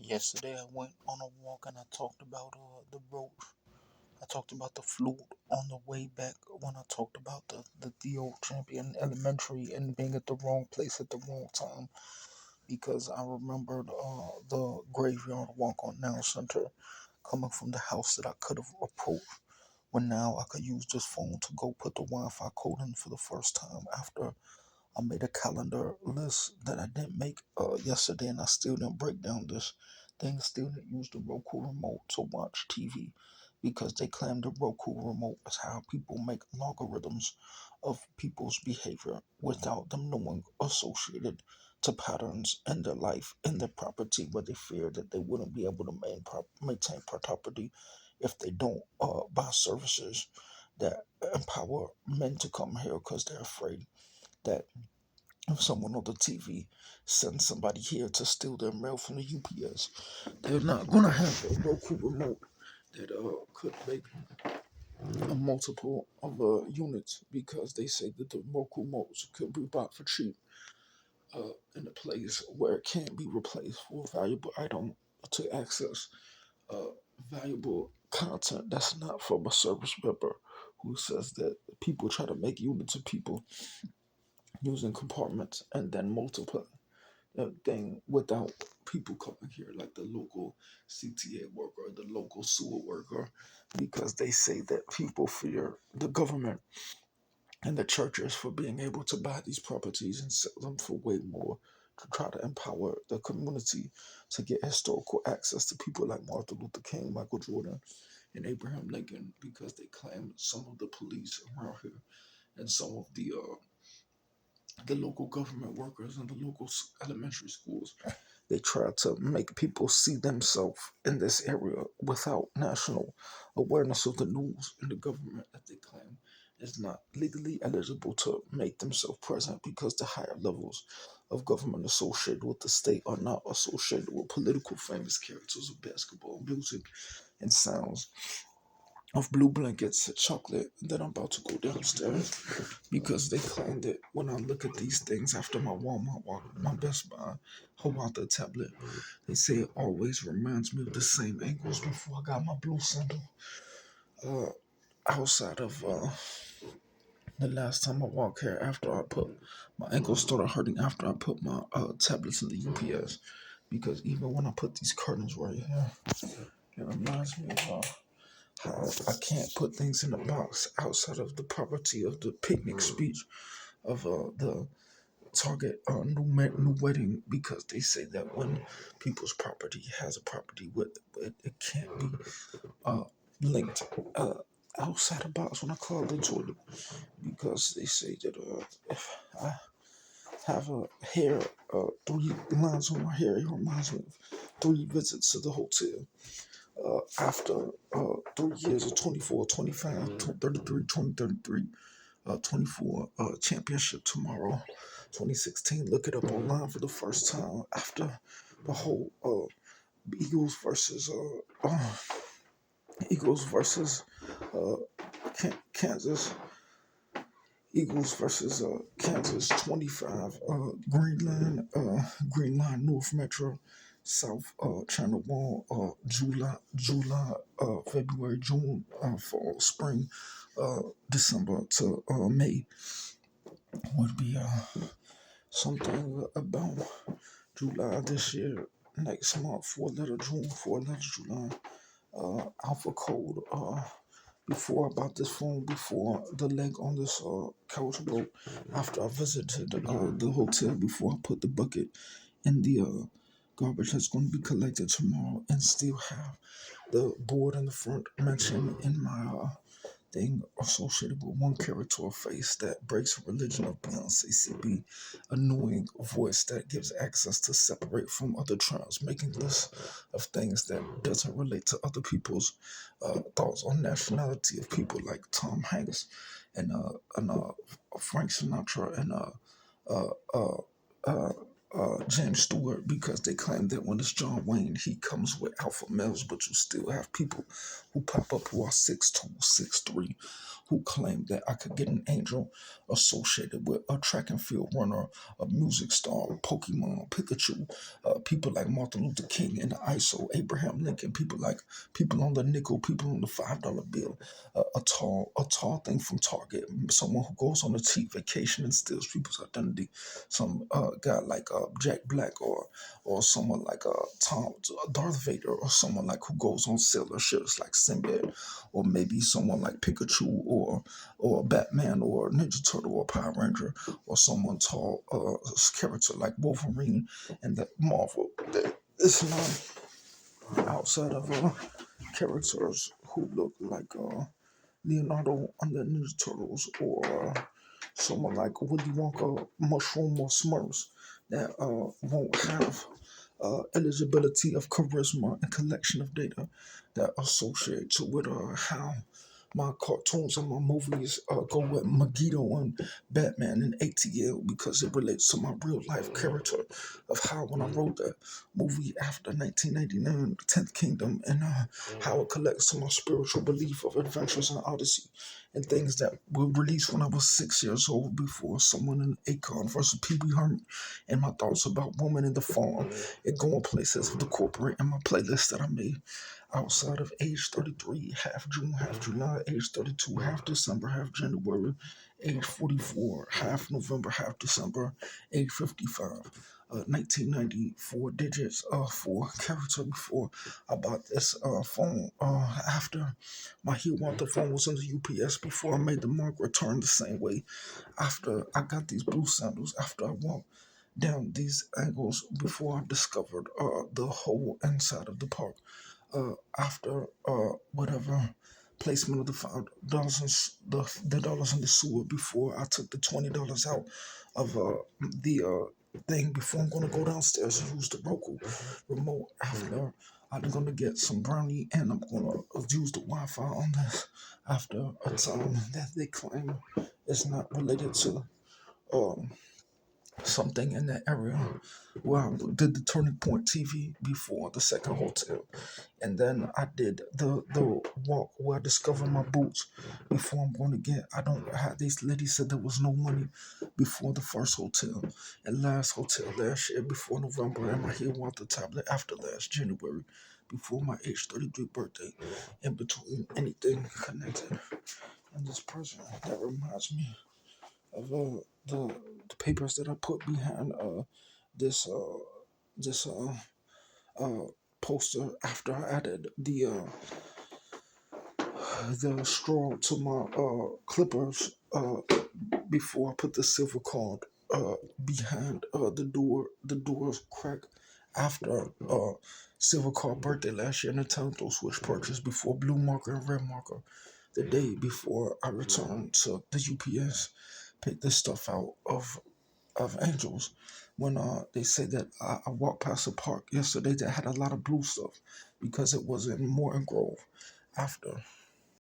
Yesterday I went on a walk and I talked about the road. I talked about the flute on the way back when I talked about the old champion elementary and being at the wrong place at the wrong time because I remembered the graveyard walk on Now Center coming from the house that I could have approached when now I could use this phone to go put the Wi-Fi code in for the first time after I made a calendar list that I didn't make yesterday, and I still didn't break down this thing. Still didn't use the Roku remote to watch TV because they claim the Roku remote is how people make logarithms of people's behavior without them knowing associated to patterns in their life, in their property, where they fear that they wouldn't be able to maintain property if they don't buy services that empower men to come here because they're afraid that if someone on the TV sends somebody here to steal their mail from the UPS, they're not gonna have a Roku remote that could make a multiple of units because they say that the Roku remotes could be bought for cheap in a place where it can't be replaced for a valuable item to access uh, valuable content that's not from a service member who says that people try to make units of people using compartments and then multiply thing without people coming here, like the local CTA worker, the local sewer worker, because they say that people fear the government and the churches for being able to buy these properties and sell them for way more to try to empower the community to get historical access to people like Martin Luther King, Michael Jordan, and Abraham Lincoln, because they claim some of the police around here and some of the local government workers and the local elementary schools. They try to make people see themselves in this area without national awareness of the news and the government that they claim is not legally eligible to make themselves present because the higher levels of government associated with the state are not associated with political famous characters of basketball, music, and sounds of blue blankets, chocolate, that I'm about to go downstairs because they claim that when I look at these things after my Walmart walk, my Best Buy, Hawata tablet, they say it always reminds me of the same ankles before I got my blue sandal. Uh, Outside of the last time I walked here, after I put my ankles started hurting after I put my tablets in the UPS, because even when I put these curtains right here, it reminds me of how I can't put things in a box outside of the property of the picnic speech of the target new wedding, because they say that when people's property has a property with it, it can't be uh, linked outside the box when I call the toilet, because they say that if I have a hair, 3 lines on my hair, it reminds me of 3 visits to the hotel. After 3 years of 24, 25, 33, 2033, 24 championship tomorrow, 2016. Look it up online for the first time after the whole Eagles versus Eagles versus uh, Kansas. Eagles versus Kansas 25 Green Line North Metro South Channel 1 July February June fall spring December to May would be something about July this year, next month, 4 letter June, 4 letter July, alpha code, before I bought this phone, before the leg on this couch broke, after I visited the hotel, before I put the bucket in the garbage that's going to be collected tomorrow, and still have the board in the front mentioned in my thing associated with one character or face that breaks a religion of Beyonce CB, annoying voice that gives access to separate from other trans, making lists of things that doesn't relate to other people's thoughts on nationality of people like Tom Hanks and Frank Sinatra and uh, uh, uh, James Stewart, because they claim that when it's John Wayne, he comes with alpha males, but you still have people who pop up who are 6'2", 6'3", who claimed that I could get an angel associated with a track and field runner, a music star, Pokemon, Pikachu, people like Martin Luther King and the ISO, Abraham Lincoln, people on the nickel, people on the $5 bill, a tall thing from Target, someone who goes on a cheap vacation and steals people's identity, some guy like Jack Black or someone like Tom Darth Vader or someone like who goes on sailor ships like Sinbad, or maybe someone like Pikachu or Batman or Ninja Turtle or Power Ranger, or someone tall character like Wolverine and the Marvel. It's not outside of characters who look like Leonardo and the Ninja Turtles, or someone like Willy Wonka, Mushroom, or Smurfs that won't have eligibility of charisma and collection of data that associates with how my cartoons and my movies go with Megiddo and Batman and ATL, because it relates to my real life character of how when I wrote that movie after 1999, 10th Kingdom, and how it collects to my spiritual belief of Adventures in Odyssey and things that were released when I was 6 years old before someone in Akon versus Pee Wee Herman, and my thoughts about women in the farm and going places with the corporate, and my playlist that I made outside of age 33, half June, half July, age 32, half December, half January, age 44, half November, half December, age 55. 1994 digits for character before I bought this phone after my He Want the phone was in the UPS before I made the mark return the same way after I got these blue sandals after I walked down these angles before I discovered the whole inside of the park after whatever placement of the $5 the dollars in the sewer before I took the $20 out of the thing before I'm gonna go downstairs and use the Roku remote after I'm gonna get some brownie and I'm gonna use the Wi-Fi on this after a time that they claim is not related to um something in that area where I did the Turning Point TV before the second hotel. And then I did the walk where I discovered my boots before I'm going to get. I don't have these ladies said there was no money before the first hotel and last hotel last year before November, and my heel want the tablet after last January before my age 33 birthday. In between anything connected in this present that reminds me of the papers that I put behind this this uh poster after I added the straw to my clippers before I put the silver card behind the door's crack after silver card birthday last year, Nintendo Switch purchase before blue marker and red marker the day before I returned to the UPS, picked this stuff out of angels when they say that I walked past a park yesterday that had a lot of blue stuff because it was in Morton Grove after.